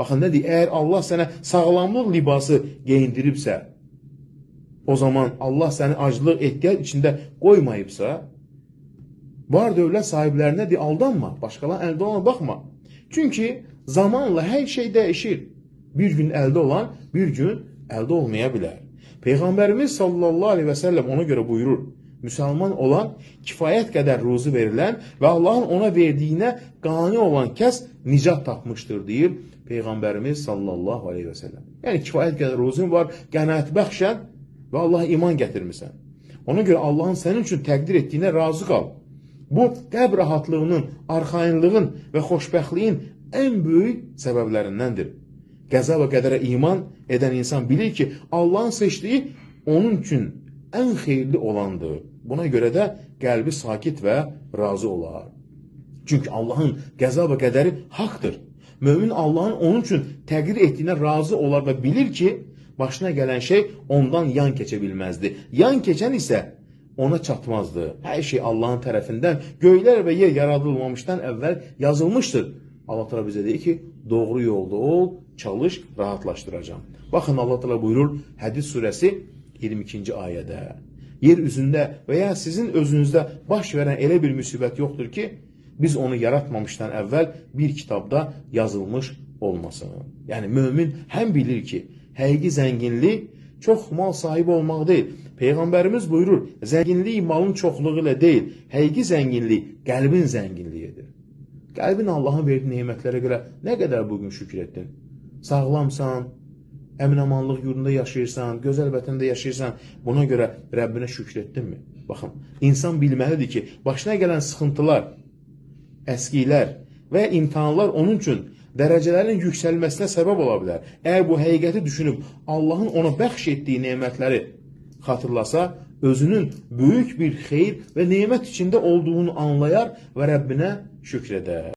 Baxın, nə deyir? Əgər Allah sənə sağlamlıq libası geyindiribsə, o zaman Allah səni aclıq, ehtiyac içində qoymayıbsa, var dövlət sahiblərinə deyir, aldanma, başqalarının əldə olana baxma. Çünki zamanla hər şey dəyişir. Bir gün əldə olan, bir gün əldə olmaya bilər. Peyğəmbərimiz sallallahu aleyhi və səlləm ona görə buyurur, müsəlman olan, kifayət qədər ruzu verilən və Allahın ona verdiyinə qani olan kəs nicat tapmışdır, deyir Peyğəmbərimiz sallallahu aleyhi və səlləm. Yəni, kifayət qədər ruzun var, qənaət bəxşən və Allaha iman gətirmirsən. Ona görə Allahın sənin üçün təqdir etdiyinə razı qal. Bu, qəlb rahatlığının, arxayınlığın və xoşbəxtliyin ən böyük səbəblərindəndir. Qəza və qədərə iman edən insan bilir ki, Allahın seçdiyi onun üçün ən xeyirli olandır. Buna görə də qəlbi sakit və razı olar. Çünki Allahın qəza və qədəri haqdır. Mömin Allahın onun üçün təqdir etdiyinə razı olar və bilir ki, başına gələn şey ondan yan keçə bilməzdi. Yan keçən isə ona çatmazdı. Hər şey Allahın tərəfindən göylər və yer yaradılmamışdan əvvəl yazılmışdır. Allah Teala bizə deyir ki, doğru yolda ol, çalış, rahatlaşdıracağım. Baxın, Allah Teala buyurur Hədid surəsi 22-ci ayədə. Yer üzündə və ya sizin özünüzdə baş verən elə bir müsibət yoxdur ki, biz onu yaratmamışdan əvvəl bir kitabda yazılmış olmasın. Yəni, mömin həm bilir ki, həqiqi zənginlik çox mal sahibi olmaq deyil. Peyğəmbərimiz buyurur, zənginlik malın çoxluğu ilə deyil, həqiqi zənginlik qəlbin zənginliyidir. Qəlbin Allahın verdiyi nemətlərə görə nə qədər bugün şükür etdin? Sağlamsan, əmin-amanlıq yurdunda yaşayırsan, gözəl vətəndə yaşayırsan, buna görə Rəbbinə şükür etdinmi? Baxın, insan bilməlidir ki, başına gələn sıxıntılar, əskilər və imtihanlar onun üçün dərəcələrin yüksəlməsinə səbəb ola bilər. Əgər bu həqiqəti düşünüb Allahın ona bəxş etdiyi nemətləri xatırlasa, özünün böyük bir xeyir və nemət içində olduğunu anlayar və Rəbbinə şükr edər.